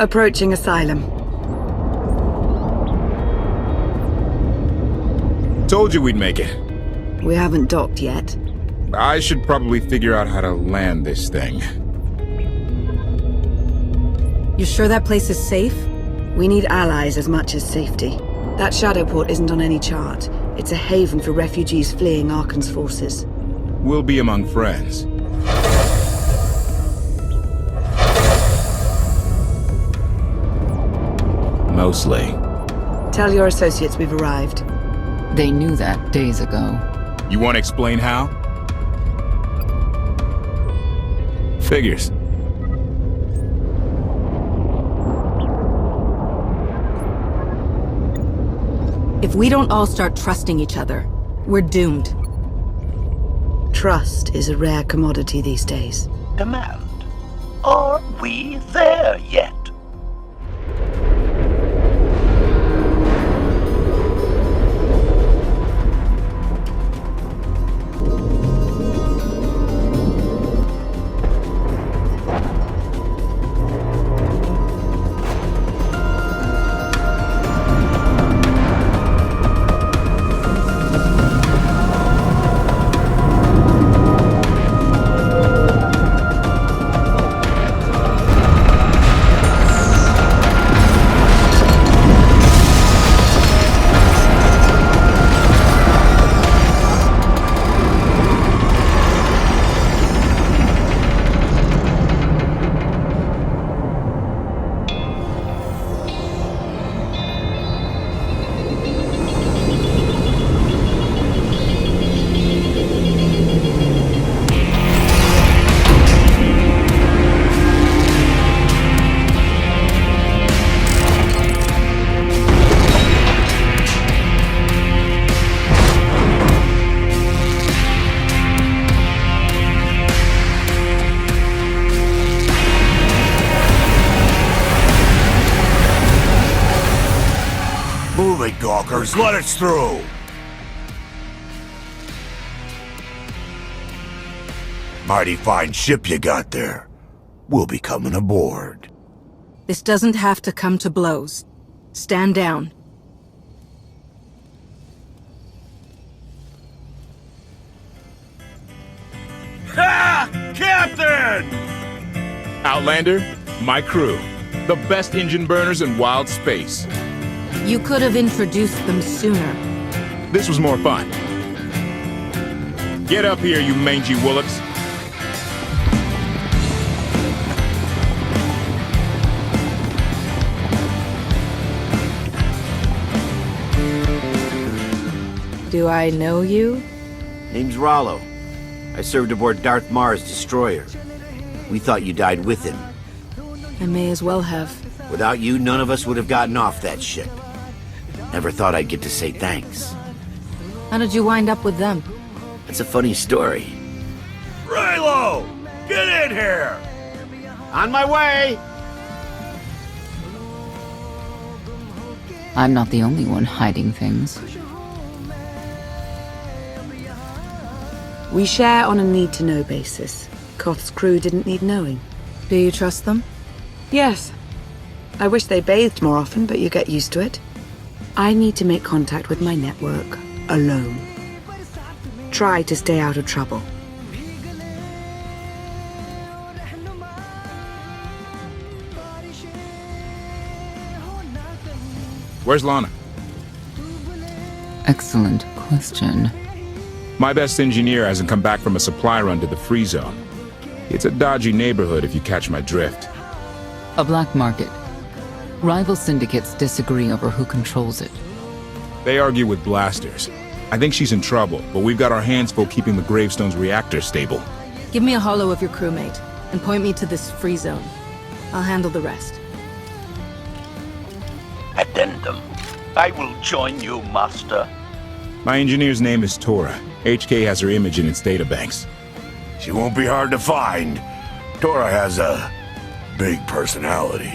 Approaching Asylum. Told you we'd make it. We haven't docked yet. I should probably figure out how to land this thing. You sure that place is safe? We need allies as much as safety. That shadow port isn't on any chart. It's a haven for refugees fleeing Arcann's forces. We'll be among friends. Mostly. Tell your associates we've arrived. They knew that days ago. You want to explain how? Figures. If we don't all start trusting each other, we're doomed. Trust is a rare commodity these days. Command. Are we there yet? Gawkers, let us through! Mighty fine ship you got there. We'll be coming aboard. This doesn't have to come to blows. Stand down. Ha! Captain! Outlander, my crew. The best engine burners in wild space. You could have introduced them sooner. This was more fun. Get up here, you mangy woolocks. Do I know you? Name's Rollo. I served aboard Darth Marr's destroyer. We thought you died with him. I may as well have. Without you, none of us would have gotten off that ship. Never thought I'd get to say thanks. How did you wind up with them? That's a funny story. Raylo! Get in here! On my way! I'm not the only one hiding things. We share on a need-to-know basis. Koth's crew didn't need knowing. Do you trust them? Yes. I wish they bathed more often, but you get used to it. I need to make contact with my network, alone. Try to stay out of trouble. Where's Lana? Excellent question. My best engineer hasn't come back from a supply run to the free zone. It's a dodgy neighborhood if you catch my drift. A black market. Rival syndicates disagree over who controls it. They argue with blasters. I think she's in trouble, but we've got our hands full keeping the Gravestone's reactor stable. Give me a holo of your crewmate, and point me to this free zone. I'll handle the rest. Addendum. I will join you, Master. My engineer's name is Tora. HK has her image in its databanks. She won't be hard to find. Tora has a big personality.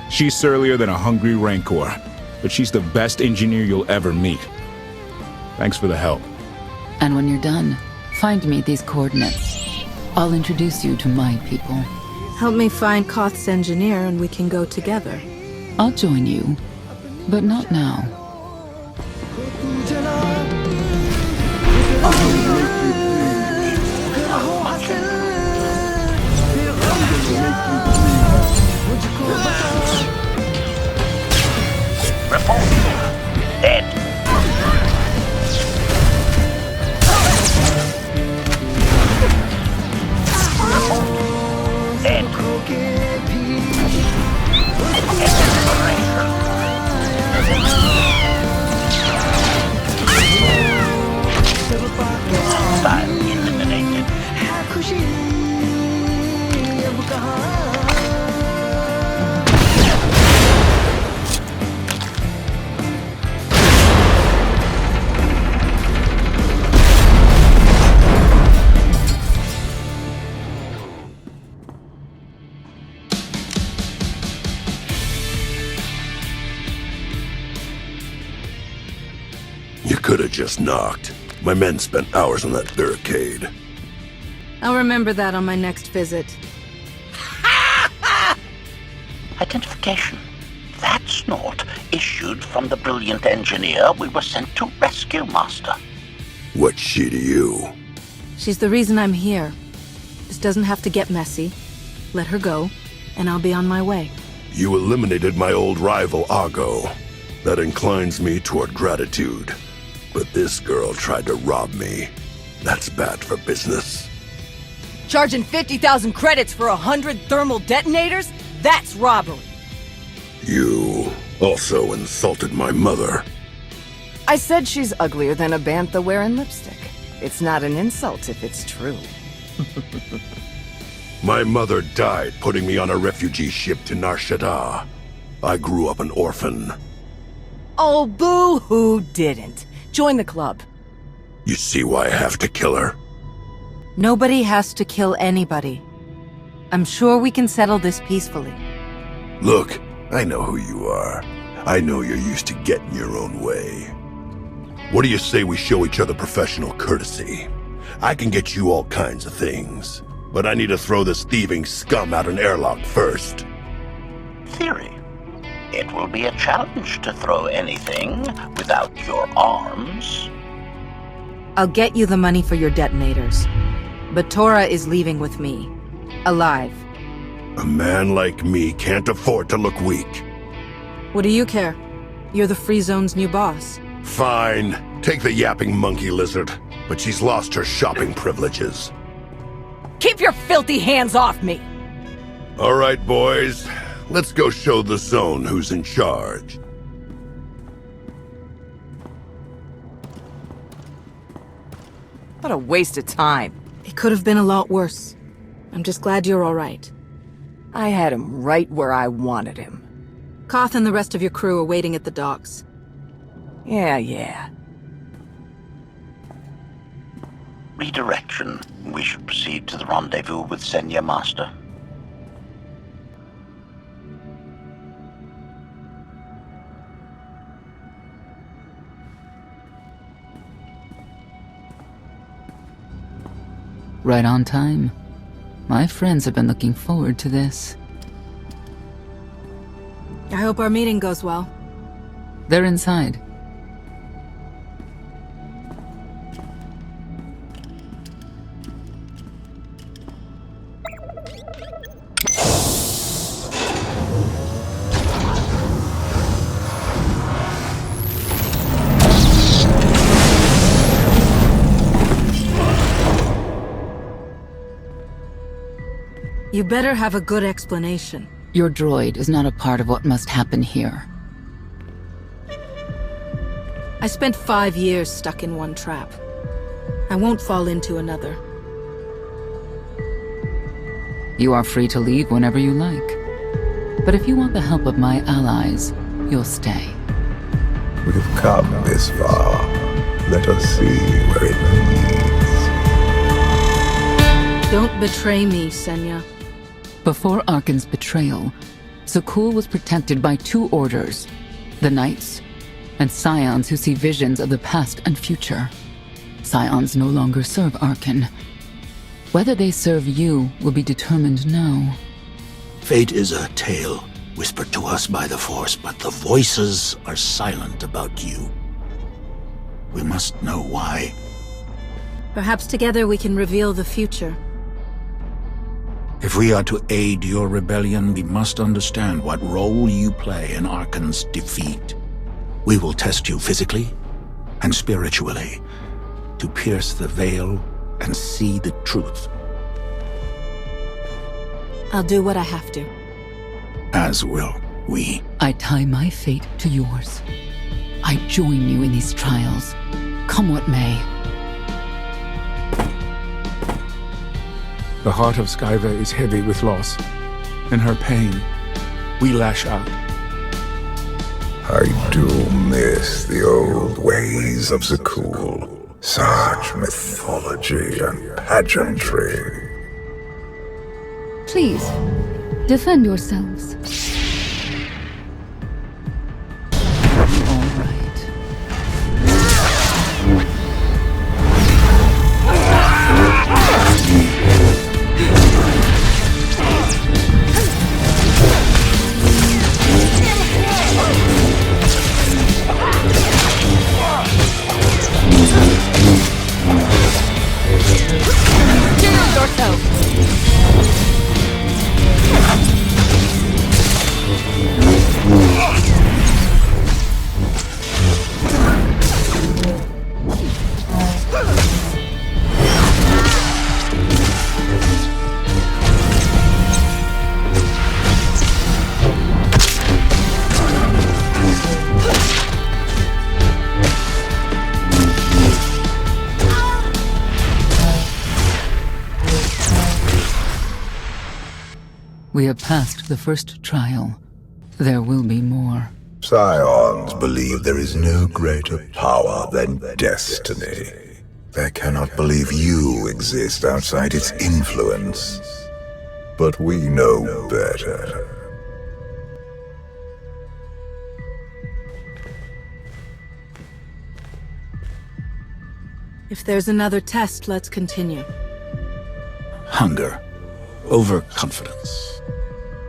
She's surlier than a hungry rancor, but she's the best engineer you'll ever meet. Thanks for the help. And when you're done, find me these coordinates. I'll introduce you to my people. Help me find Koth's engineer and we can go together. I'll join you, but not now. Report. Dead. Dead. Hostile eliminated. You could have just knocked. My men spent hours on that barricade. I'll remember that on my next visit. Identification. That snort issued from the brilliant engineer we were sent to rescue, Master. What's she to you? She's the reason I'm here. This doesn't have to get messy. Let her go, and I'll be on my way. You eliminated my old rival, Argo. That inclines me toward gratitude. But this girl tried to rob me. That's bad for business. Charging 50,000 credits for 100 thermal detonators? That's robbery. You also insulted my mother. I said she's uglier than a bantha wearing lipstick. It's not an insult if it's true. My mother died putting me on a refugee ship to Nar Shaddaa. I grew up an orphan. Oh, boo-hoo didn't. Join the club. You see why I have to kill her? Nobody has to kill anybody. I'm sure we can settle this peacefully. Look, I know who you are. I know you're used to getting your own way. What do you say we show each other professional courtesy? I can get you all kinds of things, but I need to throw this thieving scum out an airlock first. Theory. It will be a challenge to throw anything without your arms. I'll get you the money for your detonators. But Tora is leaving with me. Alive. A man like me can't afford to look weak. What do you care? You're the Free Zone's new boss. Fine. Take the yapping monkey lizard. But she's lost her shopping privileges. Keep your filthy hands off me! All right, boys. Let's go show the zone who's in charge. What a waste of time. It could have been a lot worse. I'm just glad you're all right. I had him right where I wanted him. Koth and the rest of your crew are waiting at the docks. Yeah. Redirection. We should proceed to the rendezvous with Senya, Master. Right on time. My friends have been looking forward to this. I hope our meeting goes well. They're inside. You better have a good explanation. Your droid is not a part of what must happen here. I spent 5 years stuck in one trap. I won't fall into another. You are free to leave whenever you like. But if you want the help of my allies, you'll stay. We've come this far. Let us see where it leads. Don't betray me, Senya. Before Arcann's betrayal, Zakul was protected by 2 orders, the Knights, and Scions who see visions of the past and future. Scions no longer serve Arcann. Whether they serve you will be determined now. Fate is a tale whispered to us by the Force, but the voices are silent about you. We must know why. Perhaps together we can reveal the future. If we are to aid your rebellion, we must understand what role you play in Arcann's defeat. We will test you physically and spiritually to pierce the veil and see the truth. I'll do what I have to. As will we. I tie my fate to yours. I join you in these trials, come what may. The heart of Skyver is heavy with loss. In her pain, we lash out. I do miss the old ways of Zakul. Such mythology and pageantry. Please, defend yourselves. All right. Shield yourself! We have passed the first trial. There will be more. Scions believe there is no greater power than destiny. They cannot believe you exist outside its influence. But we know better. If there's another test, let's continue. Hunger. Overconfidence.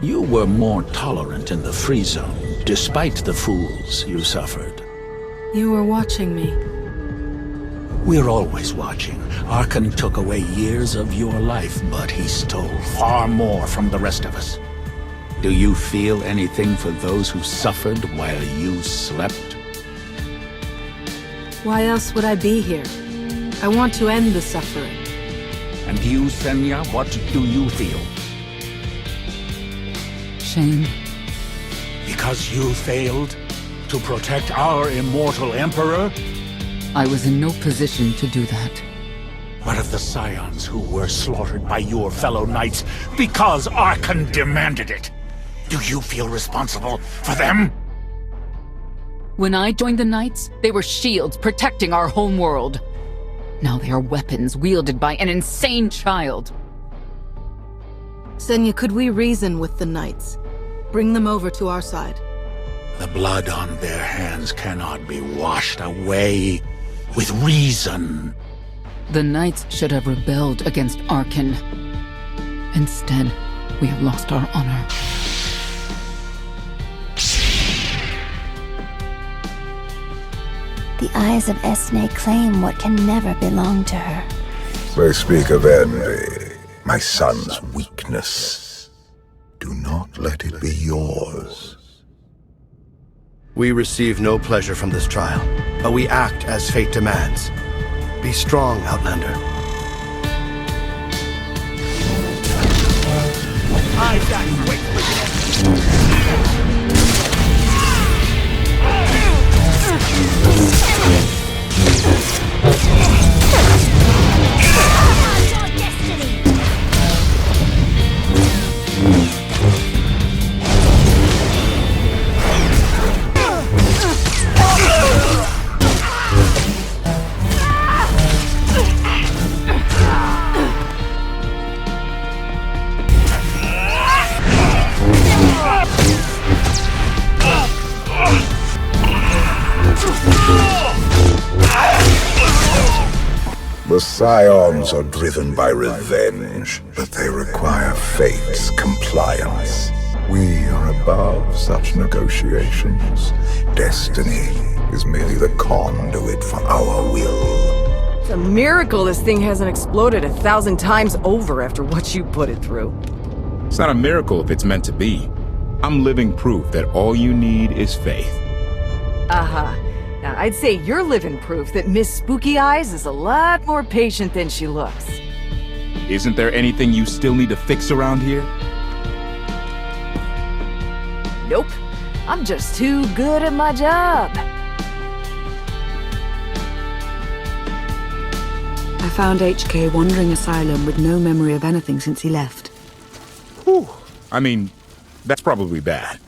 You were more tolerant in the free zone, despite the fools you suffered. You were watching me. We're always watching. Arcann took away years of your life, but he stole far more from the rest of us. Do you feel anything for those who suffered while you slept? Why else would I be here? I want to end the suffering. And you, Senya, what do you feel? Shame. Because you failed to protect our immortal Emperor? I was in no position to do that. What of the Scions who were slaughtered by your fellow knights because Arcann demanded it? Do you feel responsible for them? When I joined the Knights, they were shields protecting our home world. Now they are weapons wielded by an insane child. Senya, could we reason with the Knights? Bring them over to our side. The blood on their hands cannot be washed away with reason. The Knights should have rebelled against Arcann. Instead, we have lost our honor. The eyes of Esne claim what can never belong to her. They speak of envy, my son's weakness. Do not let it be yours. We receive no pleasure from this trial, but we act as fate demands. Be strong, Outlander. I've got quick The Scions are driven by revenge, but they require fate's compliance. We are above such negotiations. Destiny is merely the conduit for our will. It's a miracle this thing hasn't exploded 1,000 times over after what you put it through. It's not a miracle if it's meant to be. I'm living proof that all you need is faith. Now, I'd say you're living proof that Miss Spooky Eyes is a lot more patient than she looks. Isn't there anything you still need to fix around here? Nope. I'm just too good at my job. I found HK wandering Asylum with no memory of anything since he left. Whew. I mean, that's probably bad.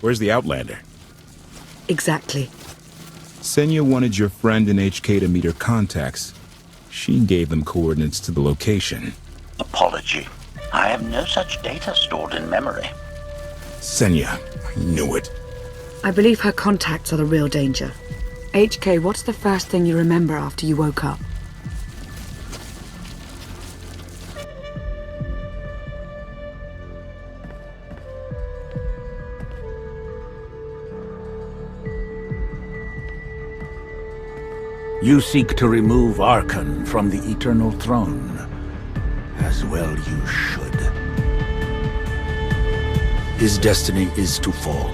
Where's the Outlander? Exactly. Senya wanted your friend in HK to meet her contacts. She gave them coordinates to the location. Apology. I have no such data stored in memory. Senya, I knew it. I believe her contacts are the real danger. HK, what's the first thing you remember after you woke up? You seek to remove Arcann from the Eternal Throne. As well you should. His destiny is to fall.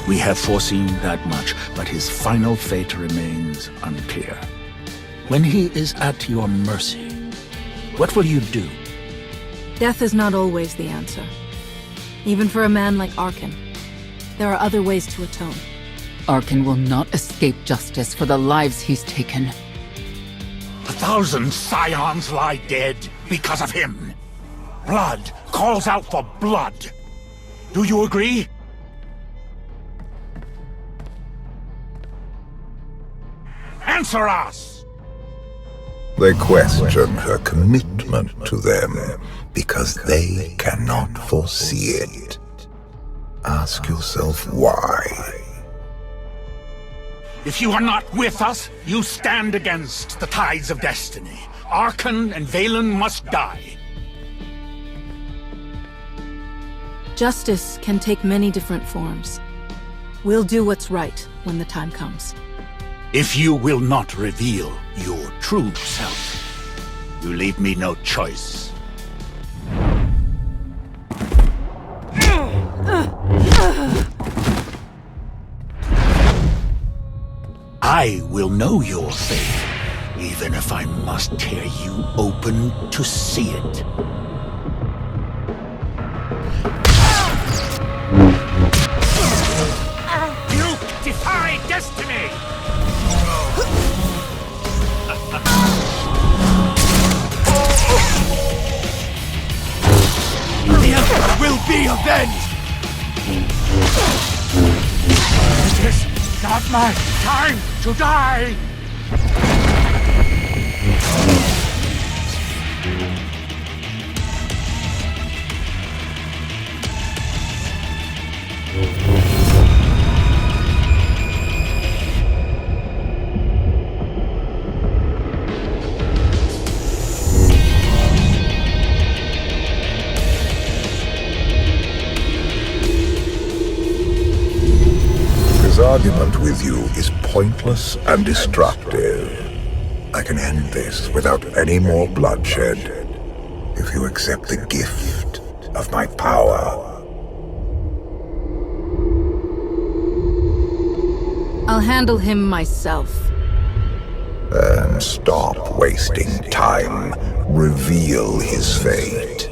We have foreseen that much, but his final fate remains unclear. When he is at your mercy, what will you do? Death is not always the answer. Even for a man like Arcann, there are other ways to atone. Arcann will not escape justice for the lives he's taken. 1,000 Scions lie dead because of him. Blood calls out for blood. Do you agree? Answer us! They question her commitment to them because they cannot foresee it. Ask yourself why. If you are not with us, you stand against the tides of destiny. Arcann and Valen must die. Justice can take many different forms. We'll do what's right when the time comes. If you will not reveal your true self, you leave me no choice. I will know your fate, even if I must tear you open to see it. You defy destiny! The Emperor will be avenged! It is not my time to die! His argument with you is pointless and destructive. I can end this without any more bloodshed if you accept the gift of my power. I'll handle him myself. Then stop wasting time. Reveal his fate.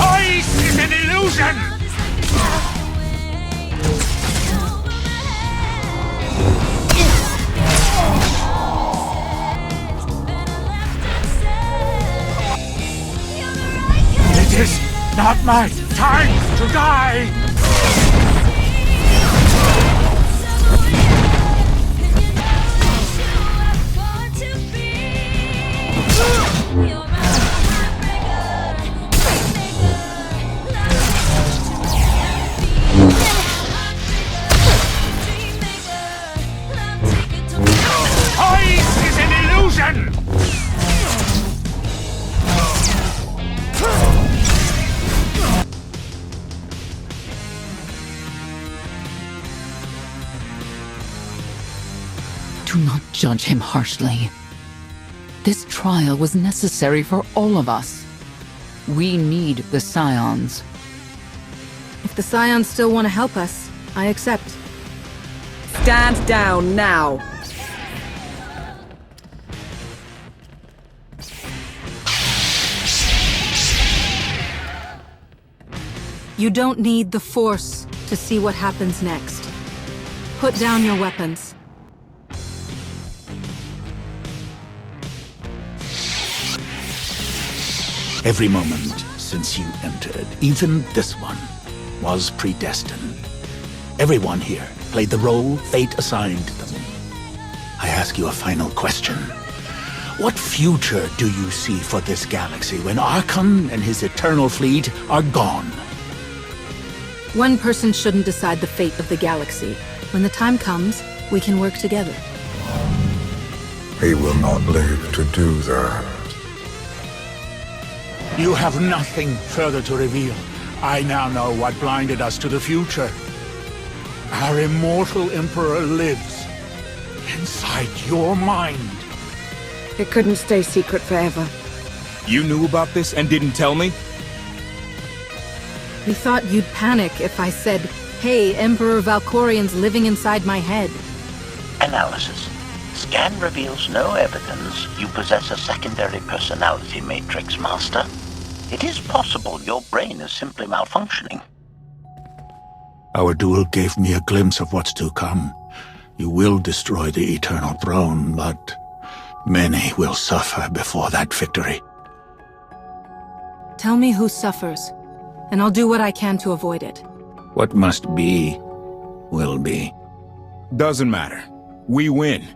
Choice is an illusion! It is not my time to die! Do not judge him harshly. This trial was necessary for all of us. We need the Scions. If the Scions still want to help us, I accept. Stand down now. You don't need the Force to see what happens next. Put down your weapons. Every moment since you entered, even this one, was predestined. Everyone here played the role fate assigned them. I ask you a final question. What future do you see for this galaxy when Arcann and his eternal fleet are gone? One person shouldn't decide the fate of the galaxy. When the time comes, we can work together. He will not live to do that. You have nothing further to reveal. I now know what blinded us to the future. Our immortal Emperor lives inside your mind. It couldn't stay secret forever. You knew about this and didn't tell me? We thought you'd panic if I said, hey, Emperor Valkorian's living inside my head. Analysis. Scan reveals no evidence you possess a secondary personality matrix, Master. It is possible your brain is simply malfunctioning. Our duel gave me a glimpse of what's to come. You will destroy the Eternal Throne, but many will suffer before that victory. Tell me who suffers, and I'll do what I can to avoid it. What must be, will be. Doesn't matter. We win.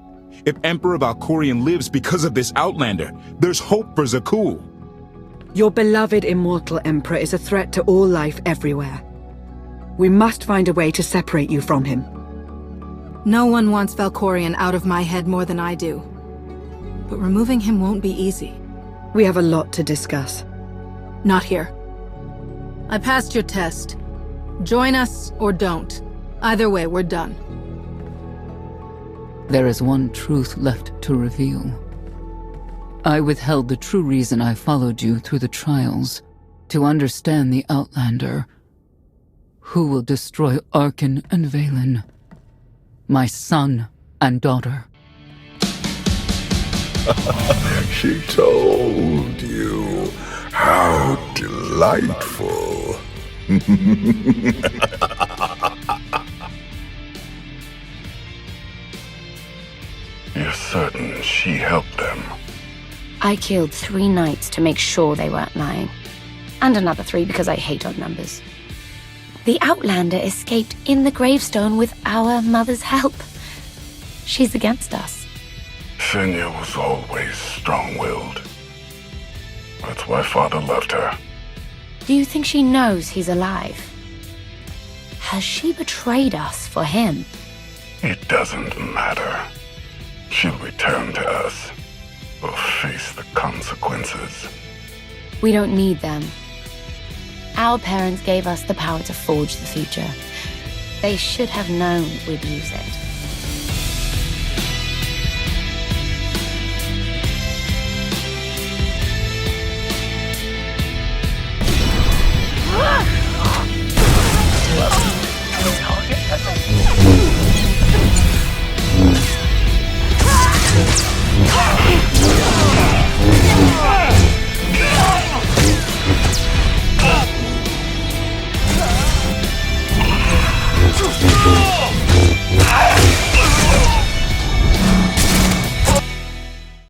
If Emperor Valkorian lives because of this Outlander, there's hope for Zakul. Your beloved immortal Emperor is a threat to all life everywhere. We must find a way to separate you from him. No one wants Valkorian out of my head more than I do. But removing him won't be easy. We have a lot to discuss. Not here. I passed your test. Join us or don't. Either way, we're done. There is one truth left to reveal. I withheld the true reason I followed you through the trials, to understand the Outlander, who will destroy Arcann and Valen, my son and daughter. She told you. How delightful. You're certain she helped them? I killed 3 knights to make sure they weren't lying. And another 3 because I hate odd numbers. The Outlander escaped in the Gravestone with our mother's help. She's against us. Senya was always strong-willed. That's why Father left her. Do you think she knows he's alive? Has she betrayed us for him? It doesn't matter. She'll return to us. We'll face the consequences. We don't need them. Our parents gave us the power to forge the future. They should have known we'd use it.